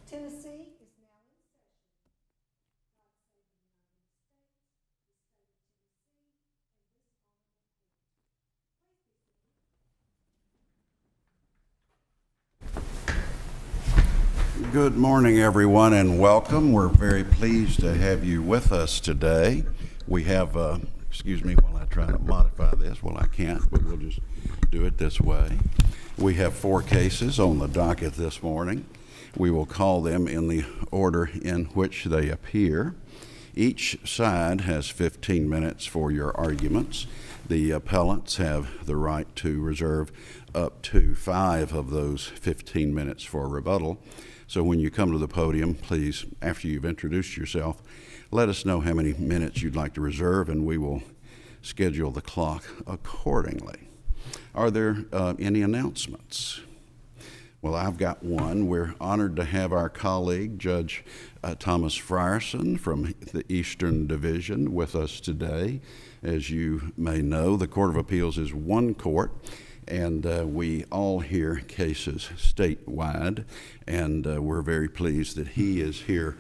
Tennessee is now in session. God save the United States, the state of Tennessee, and this honorable court. Good morning, everyone, and welcome. We're very pleased to have you with us today. We have, excuse me while I try to modify this. Well, I can't, but we'll just do it this way. We have 4 cases on the docket this morning. We will call them in the order in which they appear. Each side has 15 minutes for your arguments. The appellants have the right to reserve up to 5 of those 15 minutes for rebuttal. So when you come to the podium, please, after you've introduced yourself, let us know how many minutes you'd like to reserve, and we will schedule the clock accordingly. Are there any announcements? Well, I've got one. We're honored to have our colleague, Judge Thomas Frierson from the Eastern Division with us today. As you may know, the Court of Appeals is one court, and we all hear cases statewide, and we're very pleased that he is here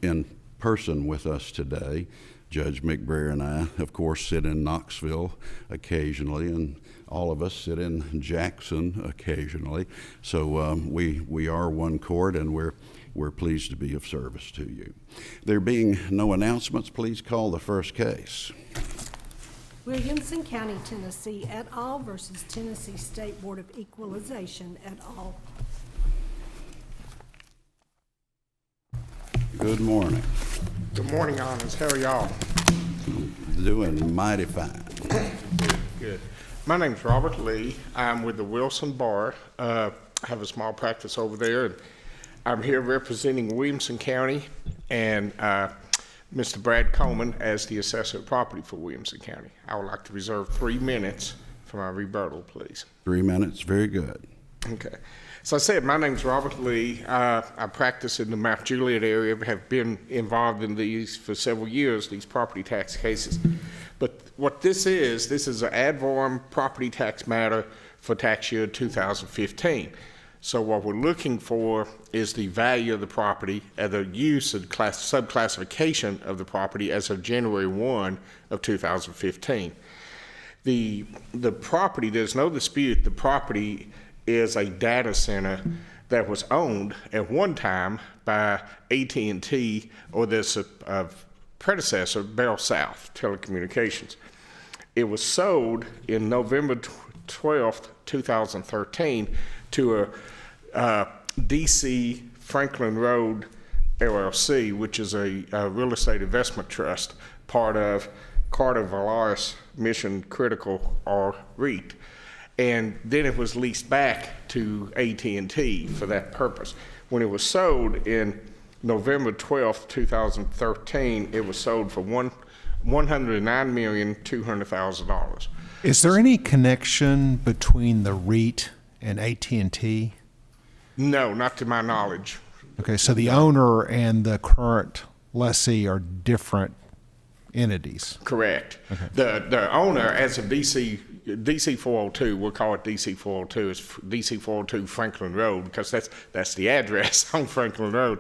in person with us today. Judge McBrayer and I, of course, sit in Knoxville occasionally, and all of us sit in Jackson occasionally. So we are one court, and we're pleased to be of service to you. There being no announcements, please call the first case. Williamson County, Tennessee et al. Versus Tennessee State Board of Equalization et al. Good morning. Good morning, Honors. How are y'all? Doing mighty fine. Good. My name's Robert Lee. I'm with the Wilson Bar. I have a small practice over there, and I'm here representing Williamson County and Mr. Brad Coleman as the assessor of property for Williamson County. I would like to reserve 3 minutes for my rebuttal, please. 3 minutes, very good. Okay. So I said, my name's Robert Lee. I practice in the Mount Juliet area, have been involved in these for several years, these property tax cases. But what this is an ad valorem property tax matter for tax year 2015. So what we're looking for is the value of the property and the use of subclassification of the property as of January 1 of 2015. The property, there's no dispute, the property is a data center that was owned at one time by AT&T or this predecessor, Bell South Telecommunications. It was sold in November 12th, 2013 to a DC Franklin Road LLC, which is a real estate investment trust, part of Carter Valaris Mission Critical or REIT. And then it was leased back to AT&T for that purpose. When it was sold in November 12th, 2013, it was sold for $109,200,000. Is there any connection between the REIT and AT&T? No, not to my knowledge. Okay, so the owner and the current lessee are different entities. Correct. Okay. The owner, as of DC 402, we'll call it DC 402. It's DC 402 Franklin Road because that's the address on Franklin Road.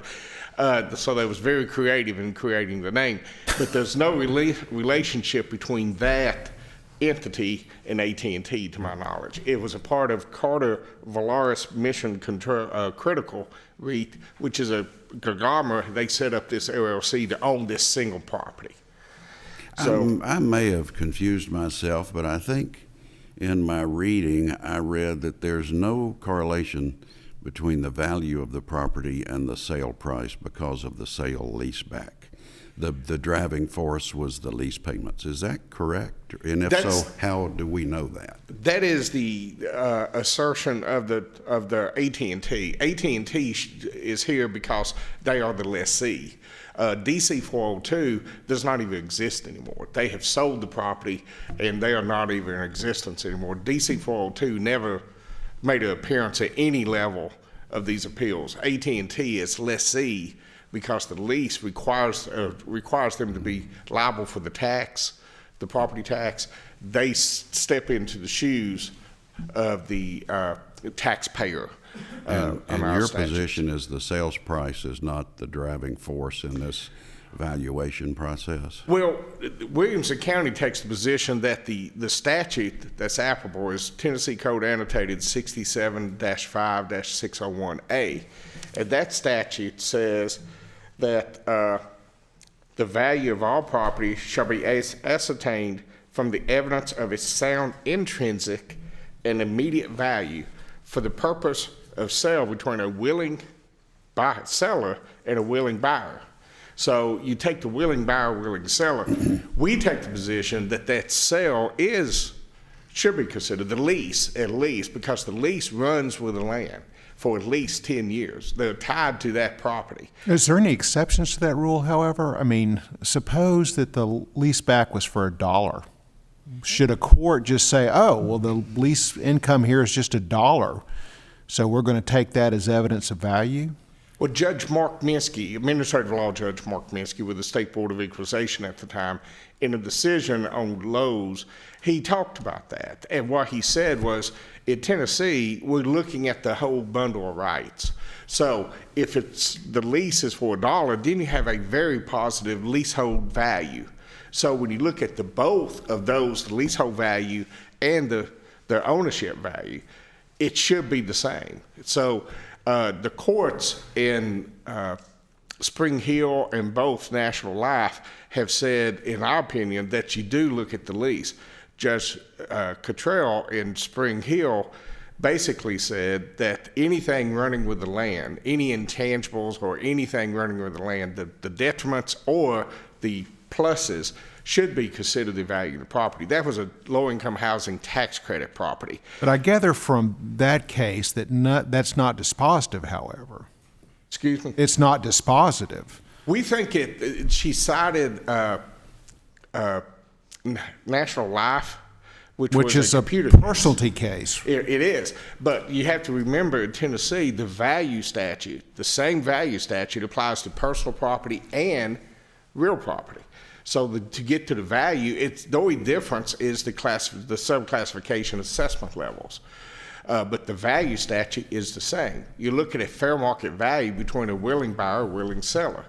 So they was very creative in creating the name. But there's no relationship between that entity and AT&T, to my knowledge. It was a part of Carter Valaris Mission Critical REIT, which is a conglomerate. They set up this LLC to own this single property. So I may have confused myself, but I think in my reading I read that there's no correlation between the value of the property and the sale price because of the sale leaseback. The driving force was the lease payments. Is that correct? And if so, how do we know that? That is the assertion of the AT&T. AT&T is here because they are the lessee. DC 402 does not even exist anymore. They have sold the property and they are not even in existence anymore. DC 402 never made an appearance at any level of these appeals. AT&T is lessee because the lease requires them to be liable for the tax, the property tax. They step into the shoes of the taxpayer. And our your statutes. position is the sales price is not the driving force in this valuation process? Well, Williamson County takes the position that the statute that's applicable is Tennessee Code Annotated 67-5-601A. And that statute says that the value of all property shall be ascertained from the evidence of its sound intrinsic and immediate value for the purpose of sale between a willing seller and a willing buyer. So you take the willing buyer, willing seller. We take the position that that sale should be considered the lease, at least, because the lease runs with the land for at least 10 years. They're tied to that property. Is there any exceptions to that rule, however? I mean, suppose that the lease back was for $1. Should a court just say, oh, well, the lease income here is just $1, so we're going to take that as evidence of value? Well, Judge Mark Minsky, Administrative Law Judge Mark Minsky with the State Board of Equalization at the time, in a decision on Lowe's, he talked about that. And what he said was, in Tennessee, we're looking at the whole bundle of rights. So if the lease is for $1, then you have a very positive leasehold value. So when you look at both of those, the leasehold value and the ownership value, it should be the same. So the courts in Spring Hill and both National Life have said, in our opinion, that you do look at the lease. Judge Cottrell in Spring Hill basically said that anything running with the land, any intangibles or anything running with the land, the detriments or the pluses should be considered the value of the property. That was a low-income housing tax credit property. But I gather from that case that that's not dispositive, however. Excuse me? It's not dispositive. We think she cited National Life, which was is a computer personality case. It is, but you have to remember in Tennessee, the value statute, the same value statute applies to personal property and real property. So to get to the value, the only difference is the subclassification assessment levels. But the value statute is the same. You look at a fair market value between a willing buyer and a willing seller.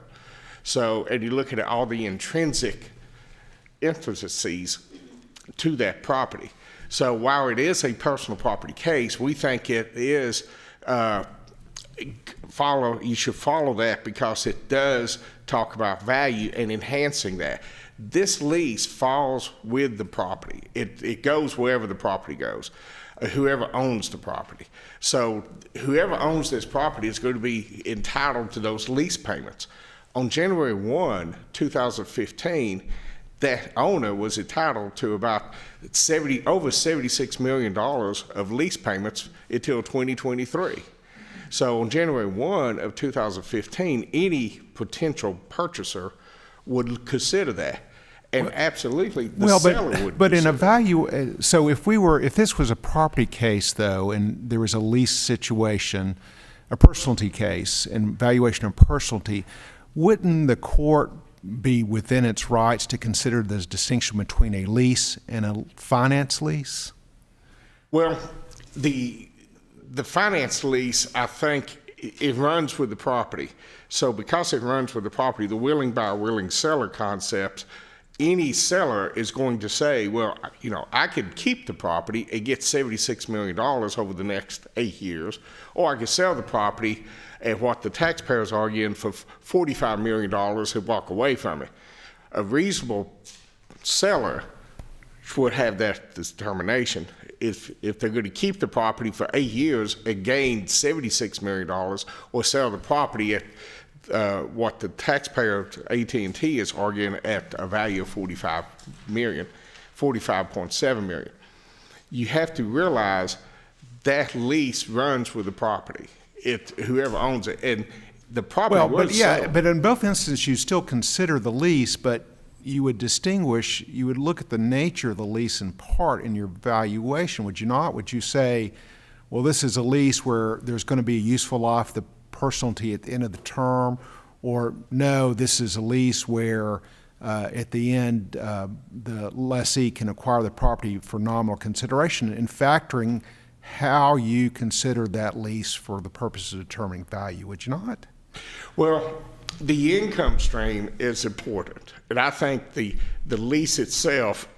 So, and you look at all the intrinsic intricacies to that property. So while it is a personal property case, we think it is you should follow that because it does talk about value and enhancing that. This lease falls with the property. It goes wherever the property goes, whoever owns the property. So whoever owns this property is going to be entitled to those lease payments. On January 1, 2015, that owner was entitled to about over $76 million of lease payments until 2023. So on January 1 of 2015, any potential purchaser would consider that. And absolutely, the seller would. But in a value, so if this was a property case though, and there was a lease situation, a personality case, and valuation of personality, wouldn't the court be within its rights to consider this distinction between a lease and a finance lease? Well, the finance lease, I think, it runs with the property. So because it runs with the property, the willing buyer, willing seller concept, any seller is going to say, well, I could keep the property and get $76 million over the next 8 years, or I could sell the property at what the taxpayers are arguing for $45 million and walk away from it. A reasonable seller would have that determination. If they're going to keep the property for 8 years and gain $76 million, or sell the property at what the taxpayer, AT&T, is arguing at a value of $45.7 million. You have to realize that lease runs with the property. Whoever owns it, and the property but in both instances you still consider the lease, but you would look at the nature of the lease in part in your valuation, would you not? Would you say, well, this is a lease where there's going to be a useful life, the personality at the end of the term, or no, this is a lease where at the end the lessee can acquire the property for nominal consideration, and factoring how you consider that lease for the purpose of determining value, would you not? Well, the income stream is important, and I think the lease itself.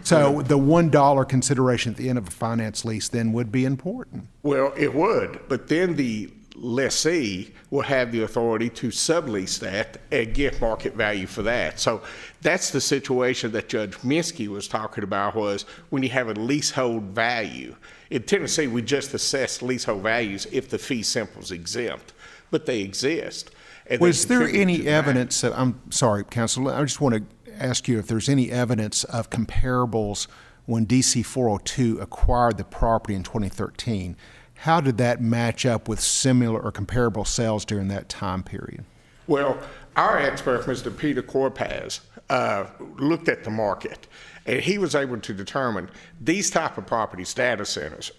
So the $1 consideration at the end of a finance lease then would be important. Well, it would, but then the lessee will have the authority to sublease that and get market value for that. So that's the situation that Judge Minsky was talking about, was when you have a leasehold value. In Tennessee, we just assess leasehold values if the fee simple is exempt, but they exist. And they Was there contribute any to the evidence, I'm sorry, Counsel, I just want to ask you if there's any evidence of comparables when DC 402 acquired the property in 2013. How did that match up with similar or comparable sales during that time period? Well, our expert, Mr. Peter Corpaz, looked at the market, and he was able to determine these type of properties, data centers,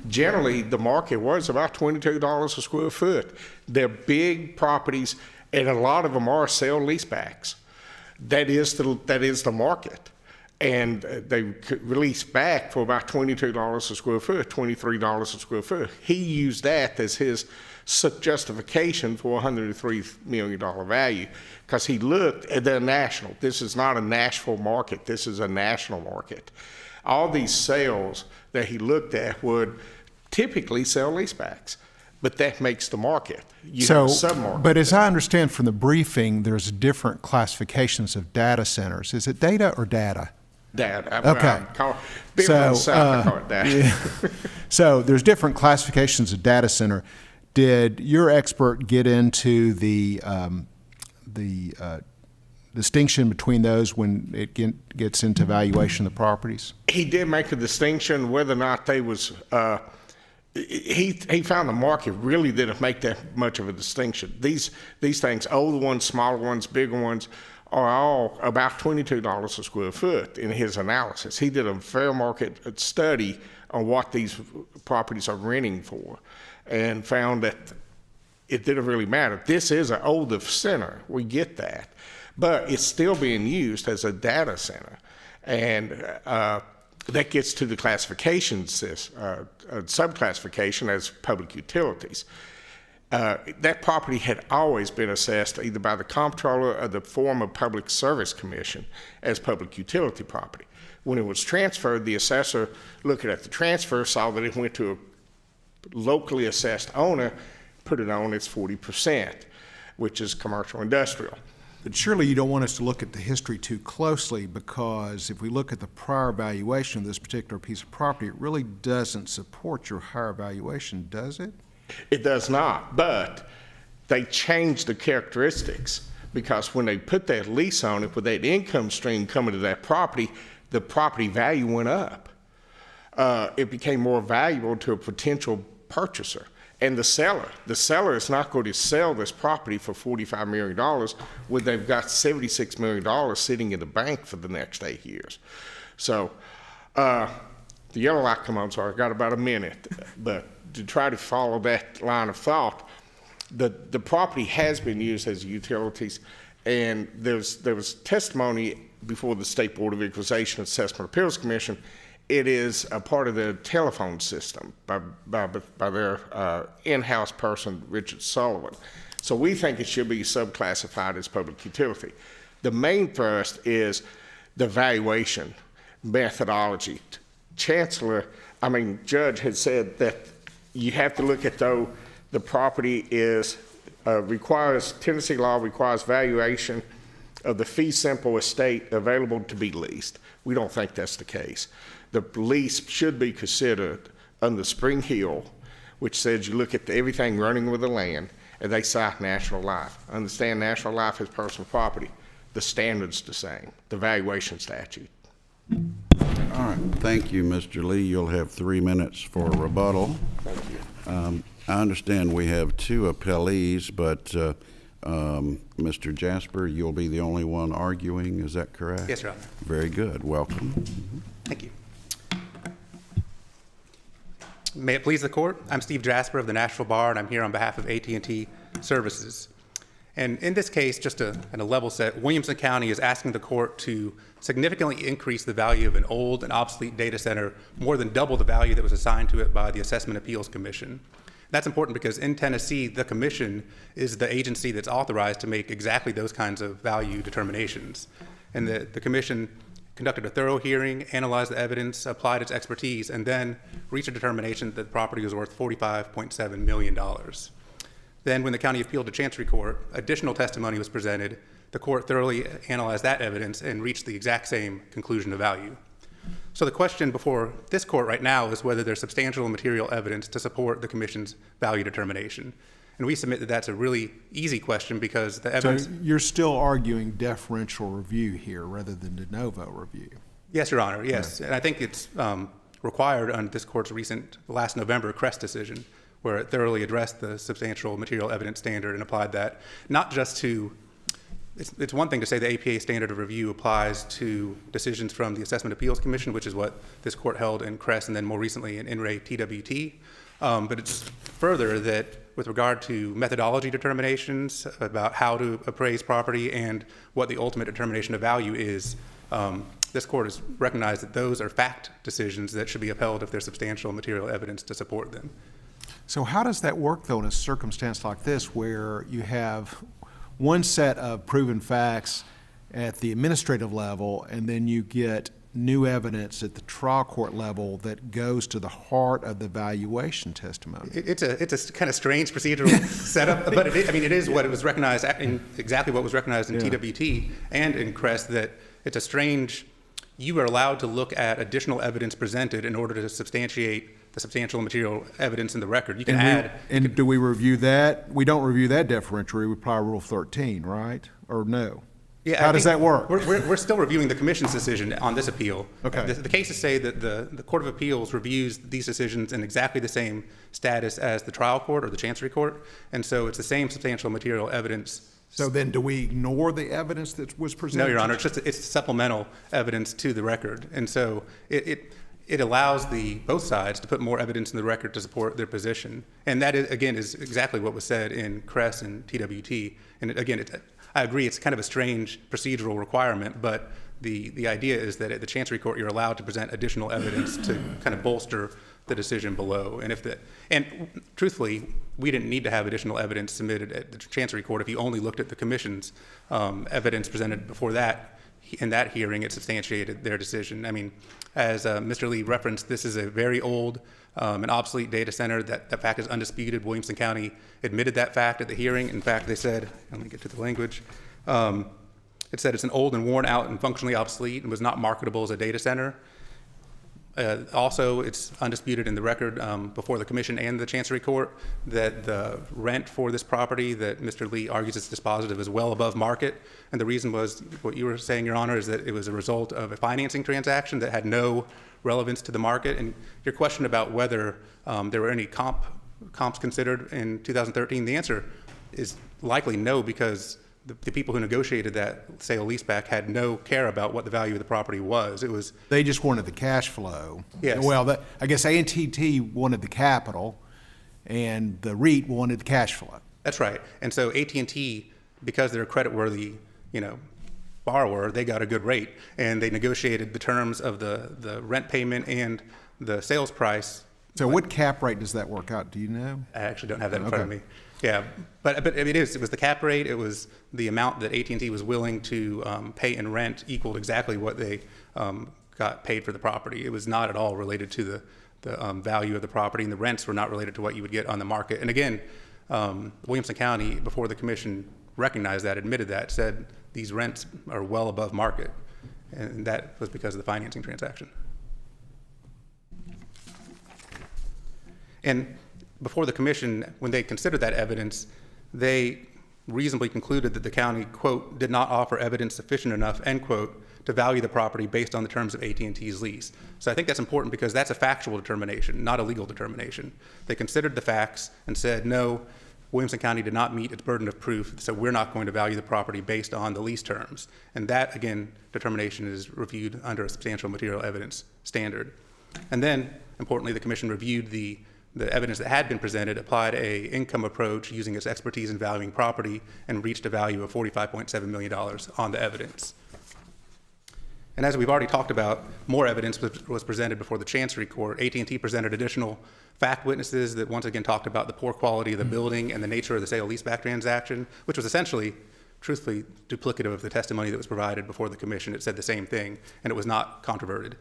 generally the market was about $22 a square foot. They're big properties, and a lot of them are sale leasebacks. That is the market. And they release back for about $22 a square foot, $23 a square foot. He used that as his justification for $103 million value, because he looked at the national. This is not a Nashville market. This is a national market. All these sales that he looked at would typically sell leasebacks, but that makes the market. You have a sub-market. But as I understand from the briefing, there's different classifications of data centers. Is it data or data? Data. Okay. Being from the South, I call it data. Yeah. So there's different classifications of data center. Did your expert get into the distinction between those when it gets into valuation of the properties? He did make a distinction whether or not they was. He found the market really didn't make that much of a distinction. These things, older ones, smaller ones, bigger ones, are all about $22 a square foot in his analysis. He did a fair market study on what these properties are renting for and found that it didn't really matter. This is an older center, we get that, but it's still being used as a data center. And that gets to the classifications, subclassification as public utilities. That property had always been assessed either by the comptroller or the former Public Service Commission as public utility property. When it was transferred, the assessor, looking at the transfer, saw that it went to a locally assessed owner, put it on its 40%, which is commercial industrial. But surely you don't want us to look at the history too closely, because if we look at the prior valuation of this particular piece of property, it really doesn't support your higher valuation, does it? It does not, but they changed the characteristics, because when they put that lease on it with that income stream coming to that property, the property value went up. It became more valuable to a potential purchaser. And the seller is not going to sell this property for $45 million when they've got $76 million sitting in the bank for the next 8 years. So the yellow light come on, sorry, I got about a minute, but to try to follow that line of thought, the property has been used as utilities, and there was testimony before the State Board of Equalization Assessment Appeals Commission. It is a part of the telephone system by their in-house person, Richard Sullivan. So we think it should be subclassified as public utility. The main thrust is the valuation methodology. Judge had said that you have to look at, though, the property is Tennessee law requires valuation of the fee simple estate available to be leased. We don't think that's the case. The lease should be considered under Spring Hill, which says you look at everything running with the land, and they cite National Life. Understand National Life is personal property. The standard's the same, the valuation statute. All right, thank you, Mr. Lee. You'll have 3 minutes for rebuttal. Thank you. I understand we have 2 appellees, but Mr. Jasper, you'll be the only one arguing, is that correct? Yes, Your Honor. Very good, welcome. Thank you. May it please the court, I'm Steve Jasper of the Nashville Bar, and I'm here on behalf of AT&T Services. And in this case, just at a level set, Williamson County is asking the court to significantly increase the value of an old and obsolete data center, more than double the value that was assigned to it by the Assessment Appeals Commission. That's important because in Tennessee, the commission is the agency that's authorized to make exactly those kinds of value determinations. And the commission conducted a thorough hearing, analyzed the evidence, applied its expertise, and then reached a determination that the property was worth $45.7 million. Then when the county appealed to Chancery Court, additional testimony was presented. The court thoroughly analyzed that evidence and reached the exact same conclusion of value. So the question before this court right now is whether there's substantial and material evidence to support the commission's value determination. And we submit that that's a really easy question because the evidence... So you're still arguing deferential review here rather than de novo review? Yes, Your Honor, yes. And I think it's required under this court's recent, last November, Crest decision, where it thoroughly addressed the substantial material evidence standard and applied that, not just to... It's one thing to say the APA standard of review applies to decisions from the Assessment Appeals Commission, which is what this court held in Crest and then more recently in In re TWT. But it's further that with regard to methodology determinations about how to appraise property and what the ultimate determination of value is, this court has recognized that those are fact decisions that should be upheld if there's substantial material evidence to support them. So how does that work, though, in a circumstance like this where you have one set of proven facts at the administrative level and then you get new evidence at the trial court level that goes to the heart of the valuation testimony? It's a kind of strange procedural setup, but it is what it was recognized in exactly what was recognized in TWT and in Crest, that it's a strange. You are allowed to look at additional evidence presented in order to substantiate the substantial material evidence in the record. You can add. And do we review that? We don't review that deferentially. We apply Rule 13, right? Or no? Yeah, How does that work? We're still reviewing the commission's decision on this appeal. Okay. The cases say that the Court of Appeals reviews these decisions in exactly the same status as the trial court or the Chancery Court, and so it's the same substantial material evidence. So then do we ignore the evidence that was presented? No, Your Honor, it's supplemental evidence to the record, and so it allows both sides to put more evidence in the record to support their position, and that is exactly what was said in Crest and TWT. And I agree, it's kind of a strange procedural requirement, but the idea is that at the Chancery Court you're allowed to present additional evidence to kind of bolster the decision below. And truthfully, we didn't need to have additional evidence submitted at the Chancery Court if you only looked at the Commission's evidence presented before that. In that hearing, it substantiated their decision. I mean, as Mr. Lee referenced, this is a very old and obsolete data center. That fact is undisputed. Williamson County admitted that fact at the hearing. In fact, they said, let me get to the language, it said it's an old and worn out and functionally obsolete and was not marketable as a data center. Also, it's undisputed in the record before the Commission and the Chancery Court that the rent for this property that Mr. Lee argues is dispositive is well above market. And the reason was what you were saying, Your Honor, is that it was a result of a financing transaction that had no relevance to the market. And your question about whether there were any comps considered in 2013, the answer is likely no, because the people who negotiated that sale leaseback had no care about what the value of the property was. It was They just wanted the cash flow. Yes. Well, I guess A&T wanted the capital, and the REIT wanted the cash flow. That's right. And so AT&T, because they're a creditworthy, borrower, they got a good rate, and they negotiated the terms of the rent payment and the sales price. So what cap rate does that work out? Do you know? I actually don't have that in front of me. Yeah, but it was the cap rate. It was the amount that AT&T was willing to pay in rent equaled exactly what they got paid for the property. It was not at all related to the value of the property, and the rents were not related to what you would get on the market. And again, Williamson County, before the Commission recognized that, admitted that, said these rents are well above market, and that was because of the financing transaction. And before the Commission, when they considered that evidence, they reasonably concluded that the county, quote, did not offer evidence sufficient enough, end quote, to value the property based on the terms of AT&T's lease. So I think that's important because that's a factual determination, not a legal determination. They considered the facts and said, no, Williamson County did not meet its burden of proof, so we're not going to value the property based on the lease terms. And that, again, determination is reviewed under a substantial material evidence standard. And then, importantly, the Commission reviewed the the evidence that had been presented applied a income approach using its expertise in valuing property and reached a value of $45.7 million on the evidence. And as we've already talked about, more evidence was presented before the Chancery Court. AT&T presented additional fact witnesses that once again talked about the poor quality of the building and the nature of the sale-leaseback transaction, which was essentially, truthfully, duplicative of the testimony that was provided before the commission. It said the same thing, and it was not controverted.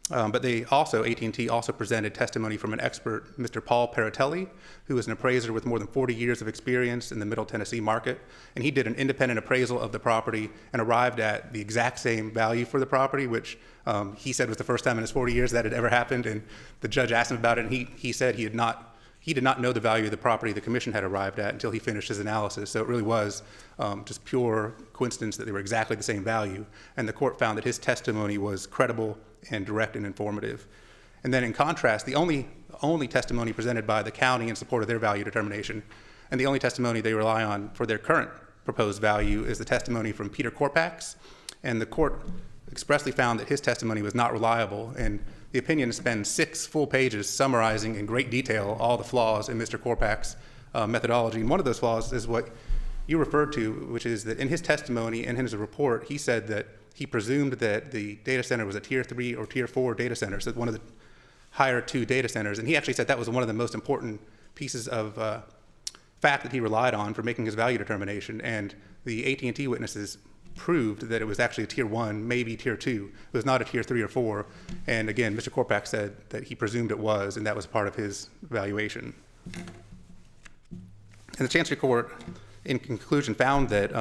But AT&T also presented testimony from an expert, Mr. Paul Paratelli, who is an appraiser with more than 40 years of experience in the Middle Tennessee market. And he did an independent appraisal of the property and arrived at the exact same value for the property, which he said was the first time in his 40 years that had ever happened. And the judge asked him about it, and he said he did not know the value of the property the commission had arrived at until he finished his analysis. So it really was just pure coincidence that they were exactly the same value. And the court found that his testimony was credible and direct and informative. And then in contrast, the only testimony presented by the county in support of their value determination, and the only testimony they rely on for their current proposed value, is the testimony from Peter Korpax. And the court expressly found that his testimony was not reliable, and the opinion spends 6 full pages summarizing in great detail all the flaws in Mr. Korpax's methodology. And one of those flaws is what you referred to, which is that in his testimony and in his report, he said that he presumed that the data center was a tier 3 or tier 4 data center, so one of the higher 2 data centers. And he actually said that was one of the most important pieces of fact that he relied on for making his value determination. And the AT&T witnesses proved that it was actually a tier 1, maybe tier 2. It was not a tier 3 or 4. And again, Mr. Korpax said that he presumed it was, and that was part of his valuation. And the Chancery Court, in conclusion, found that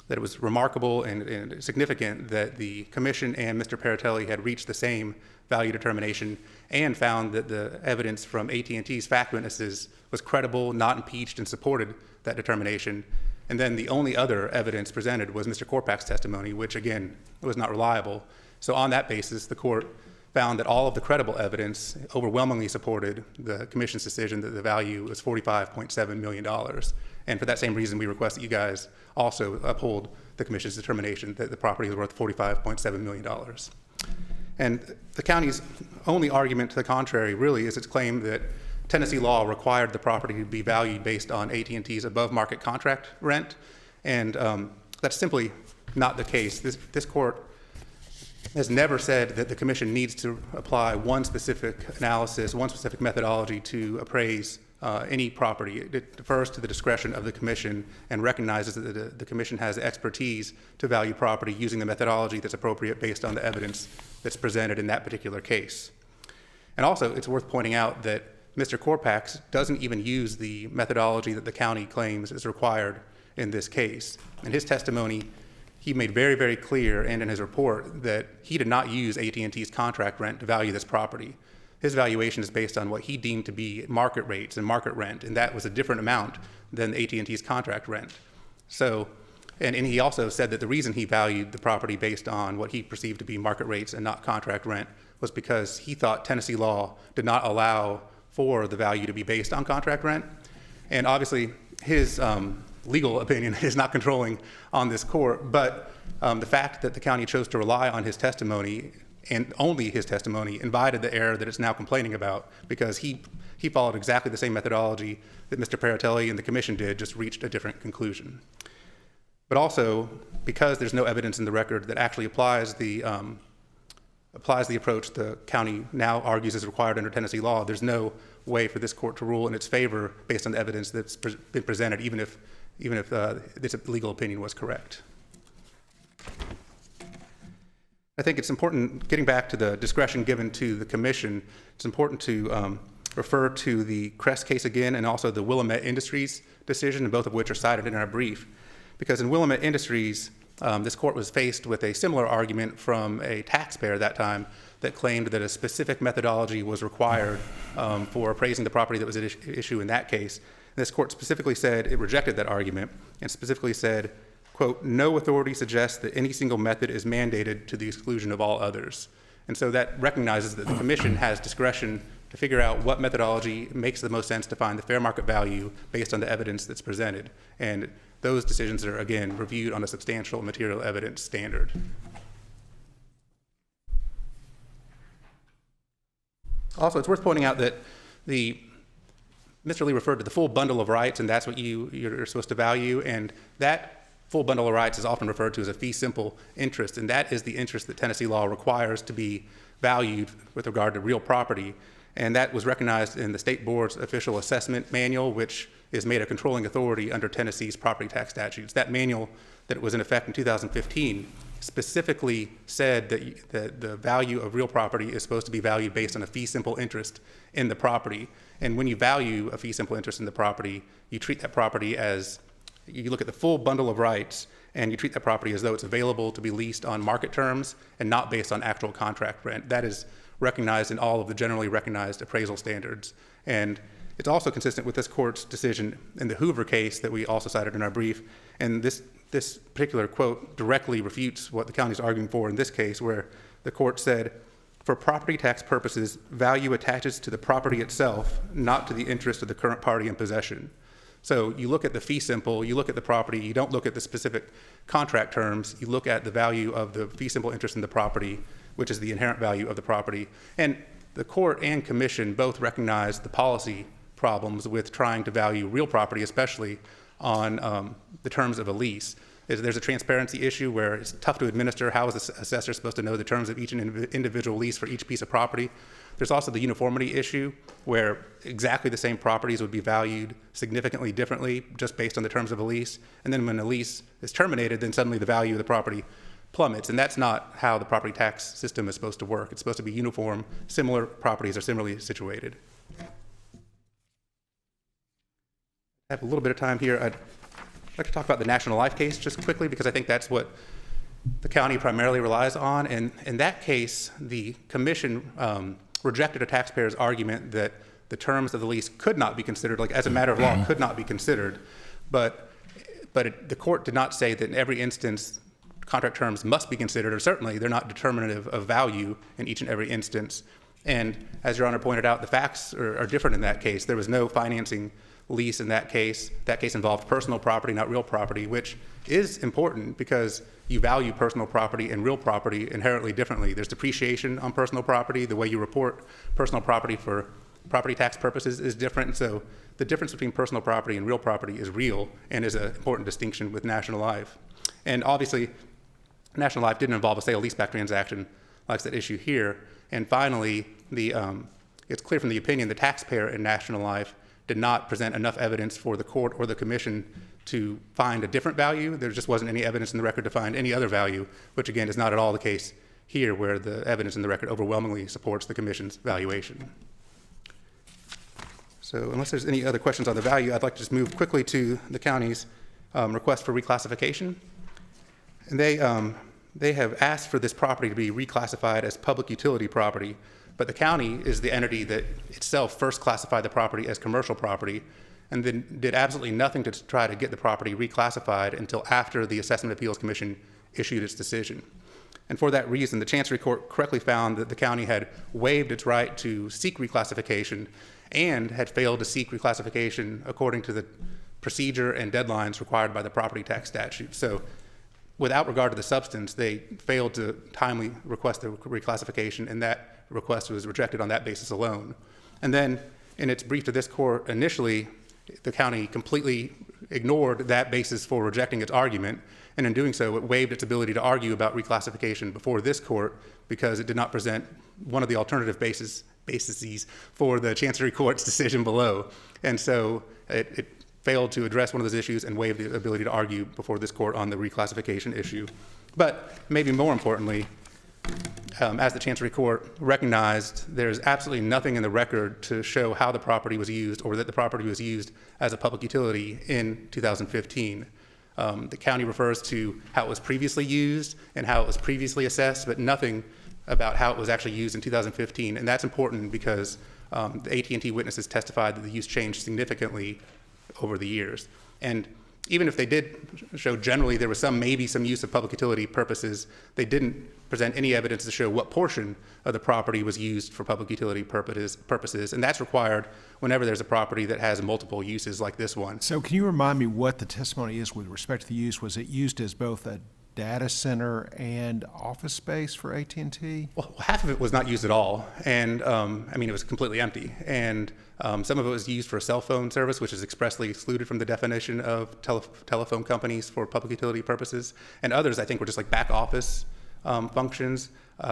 that it was remarkable and significant that the commission and Mr. Paratelli had reached the same value determination, and found that the evidence from AT&T's fact witnesses was credible, not impeached, and supported that determination. And then the only other evidence presented was Mr. Korpax's testimony, which again was not reliable. So on that basis, the court found that all of the credible evidence overwhelmingly supported the commission's decision that the value was $45.7 million. And for that same reason, we request that you guys also uphold the commission's determination that the property is worth $45.7 million. And the county's only argument to the contrary really is its claim that Tennessee law required the property to be valued based on AT&T's above-market contract rent. And that's simply not the case. This court has never said that the commission needs to apply one specific analysis, one specific methodology to appraise any property. It defers to the discretion of the commission and recognizes that the commission has expertise to value property using the methodology that's appropriate based on the evidence that's presented in that particular case. And also, it's worth pointing out that Mr. Korpax doesn't even use the methodology that the county claims is required in this case. In his testimony, he made very, very clear, and in his report, that he did not use AT&T's contract rent to value this property. His valuation is based on what he deemed to be market rates and market rent, and that was a different amount than AT&T's contract rent. So, and he also said that the reason he valued the property based on what he perceived to be market rates and not contract rent was because he thought Tennessee law did not allow for the value to be based on contract rent. And obviously, his legal opinion is not controlling on this court, but the fact that the county chose to rely on his testimony and only his testimony invited the error that it's now complaining about, because he followed exactly the same methodology that Mr. Paratelli and the commission did, just reached a different conclusion. But also, because there's no evidence in the record that actually applies the approach the county now argues is required under Tennessee law, there's no way for this court to rule in its favor based on the evidence that's been presented, even if this legal opinion was correct. I think it's important, getting back to the discretion given to the commission, it's important to refer to the Crest case again and also the Willamette Industries decision, both of which are cited in our brief. Because in Willamette Industries, this court was faced with a similar argument from a taxpayer at that time that claimed that a specific methodology was required for appraising the property that was at issue in that case. And this court specifically said it rejected that argument and specifically said, quote, "No authority suggests that any single method is mandated to the exclusion of all others." And so that recognizes that the commission has discretion to figure out what methodology makes the most sense to find the fair market value based on the evidence that's presented. And those decisions are, again, reviewed on a substantial material evidence standard. Also, it's worth pointing out that the Mr. Lee referred to the full bundle of rights, and that's what you're supposed to value, and that full bundle of rights is often referred to as a fee simple interest, and that is the interest that Tennessee law requires to be valued with regard to real property. And that was recognized in the State Board's official assessment manual, which is made a controlling authority under Tennessee's property tax statutes. That manual that was in effect in 2015 specifically said that the value of real property is supposed to be valued based on a fee simple interest in the property. And when you value a fee simple interest in the property, you treat that property as, you look at the full bundle of rights, and you treat that property as though it's available to be leased on market terms and not based on actual contract rent. That is recognized in all of the generally recognized appraisal standards. And it's also consistent with this court's decision in the Hoover case that we also cited in our brief. And this particular quote directly refutes what the county is arguing for in this case, where the court said, for property tax purposes, value attaches to the property itself, not to the interest of the current party in possession. So you look at the fee simple, you look at the property, you don't look at the specific contract terms, you look at the value of the fee simple interest in the property, which is the inherent value of the property. And the court and commission both recognize the policy problems with trying to value real property, especially on the terms of a lease. There's a transparency issue where it's tough to administer. How is the assessor supposed to know the terms of each individual lease for each piece of property? There's also the uniformity issue where exactly the same properties would be valued significantly differently just based on the terms of a lease. And then when a lease is terminated, then suddenly the value of the property plummets. And that's not how the property tax system is supposed to work. It's supposed to be uniform. Similar properties are similarly situated. I have a little bit of time here. I'd like to talk about the National Life case just quickly because I think that's what the county primarily relies on. And in that case, the commission rejected a taxpayer's argument that the terms of the lease could not be considered, like as a matter of law, could not be considered. But the court did not say that in every instance contract terms must be considered, or certainly they're not determinative of value in each and every instance. And as Your Honor pointed out, the facts are different in that case. There was no financing lease in that case. That case involved personal property, not real property, which is important because you value personal property and real property inherently differently. There's depreciation on personal property. The way you report personal property for property tax purposes is different. So the difference between personal property and real property is real and is an important distinction with National Life. And obviously, National Life didn't involve a sale leaseback transaction like that issue here. And finally, it's clear from the opinion the taxpayer in National Life did not present enough evidence for the court or the commission to find a different value. There just wasn't any evidence in the record to find any other value, which again is not at all the case here, where the evidence in the record overwhelmingly supports the commission's valuation. So unless there's any other questions on the value, I'd like to just move quickly to the county's request for reclassification. And they have asked for this property to be reclassified as public utility property, but the county is the entity that itself first classified the property as commercial property and then did absolutely nothing to try to get the property reclassified until after the Assessment Appeals Commission issued its decision. And for that reason, the Chancery Court correctly found that the county had waived its right to seek reclassification and had failed to seek reclassification according to the procedure and deadlines required by the property tax statute. So without regard to the substance, they failed to timely request the reclassification, and that request was rejected on that basis alone. And then in its brief to this court initially, the county completely ignored that basis for rejecting its argument, and in doing so, it waived its ability to argue about reclassification before this court because it did not present one of the alternative bases for the Chancery Court's decision below. And so it failed to address one of those issues and waived the ability to argue before this court on the reclassification issue. But maybe more importantly, as the Chancery Court recognized, there's absolutely nothing in the record to show how the property was used or that the property was used as a public utility in 2015. The county refers to how it was previously used and how it was previously assessed, but nothing about how it was actually used in 2015. And that's important because the AT&T witnesses testified that the use changed significantly over the years. And even if they did show generally there was maybe some use of public utility purposes, they didn't present any evidence to show what portion of the property was used for public utility purposes. And that's required whenever there's a property that has multiple uses like this one. So can you remind me what the testimony is with respect to the use? Was it used as both a data center and office space for AT&T? Well, half of it was not used at all, and I mean, it was completely empty. And some of it was used for cell phone service, which is expressly excluded from the definition of telephone companies for public utility purposes. And others, I think, were just like back office functions.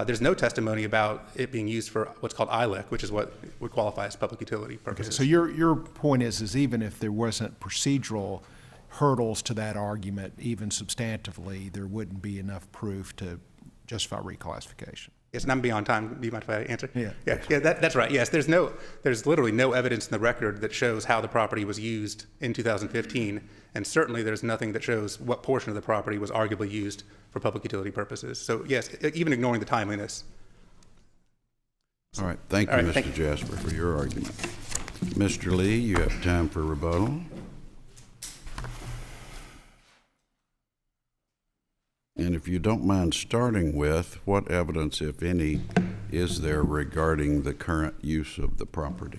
There's no testimony about it being used for what's called ILEC, which is what would qualify as public utility purposes. So your point is even if there wasn't procedural hurdles to that argument, even substantively, there wouldn't be enough proof to justify reclassification. Yes, and I'm beyond time. Do you mind if I answer? Yeah. That's right. Yes, there's literally no evidence in the record that shows how the property was used in 2015, and certainly there's nothing that shows what portion of the property was arguably used for public utility purposes. So yes, even ignoring the timeliness. All right, thank you, All right, Mr. thank you. Jasper, for your argument. Mr. Lee, you have time for rebuttal. And if you don't mind starting with, what evidence, if any, is there regarding the current use of the property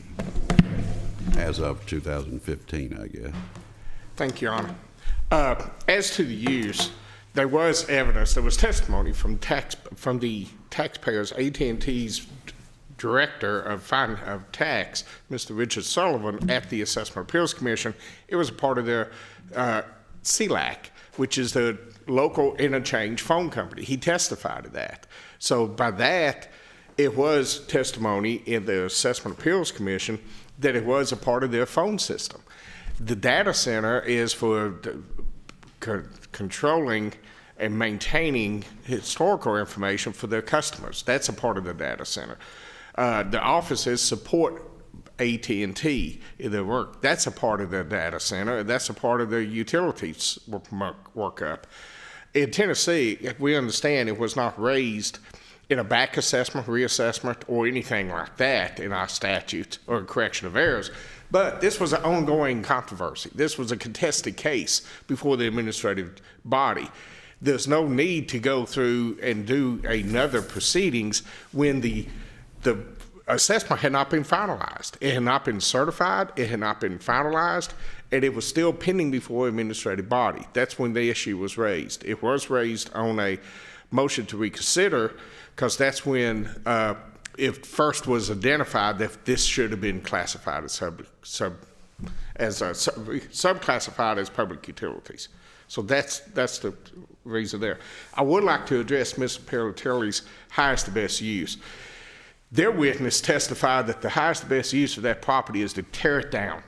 as of 2015, I guess? Thank you, Your Honor. As to the use, there was evidence, there was testimony from the taxpayers, AT&T's Director of Tax, Mr. Richard Sullivan, at the Assessment Appeals Commission. It was a part of their CLAC, which is the local interchange phone company. He testified to that. So by that, it was testimony in the Assessment Appeals Commission that it was a part of their phone system. The data center is for controlling and maintaining historical information for their customers. That's a part of the data center. The offices support AT&T in their work. That's a part of their data center. That's a part of their utilities workup. In Tennessee, we understand it was not raised in a back assessment, reassessment, or anything like that in our statutes or correction of errors. But this was an ongoing controversy. This was a contested case before the administrative body. There's no need to go through and do another proceedings when the assessment had not been finalized. It had not been certified, it had not been finalized, and it was still pending before administrative body. That's when the issue was raised. It was raised on a motion to reconsider, because that's when it first was identified that this should have been classified as subclassified as public utilities. So that's the reason there. I would like to address Mr. Perlatelli's highest and best use. Their witness testified that the highest and best use of that property is to tear it down,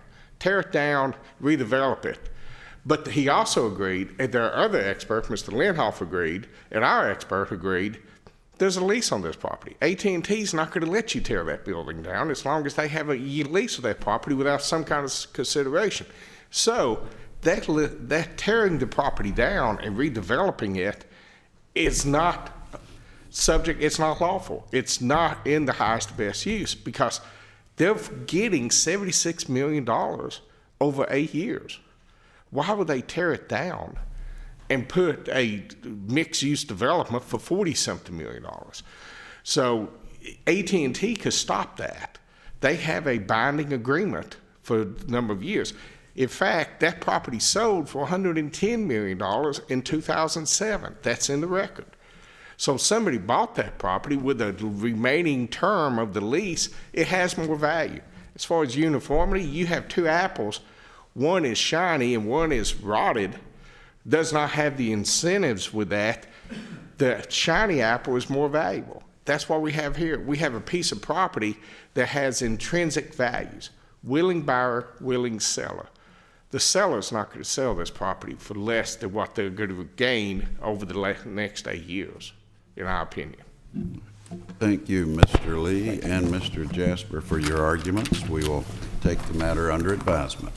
redevelop it. But he also agreed, and their other expert, Mr. Lindhoff, agreed, and our expert agreed, there's a lease on this property. AT&T's not going to let you tear that building down as long as they have a lease of that property without some kind of consideration. So that tearing the property down and redeveloping it is not subject, it's not lawful. It's not in the highest and best use, because they're getting $76 million over 8 years. Why would they tear it down and put a mixed-use development for $40-something million? So AT&T could stop that. They have a binding agreement for a number of years. In fact, that property sold for $110 million in 2007. That's in the record. So somebody bought that property with the remaining term of the lease, it has more value. As far as uniformity, you have two apples. One is shiny and one is rotted. Does not have the incentives with that. The shiny apple is more valuable. That's what we have here. We have a piece of property that has intrinsic values. Willing buyer, willing seller. The seller's not going to sell this property for less than what they're going to gain over the next 8 years, in our opinion. Thank you, Mr. Lee and Mr. Jasper, for your arguments. We will take the matter under advisement.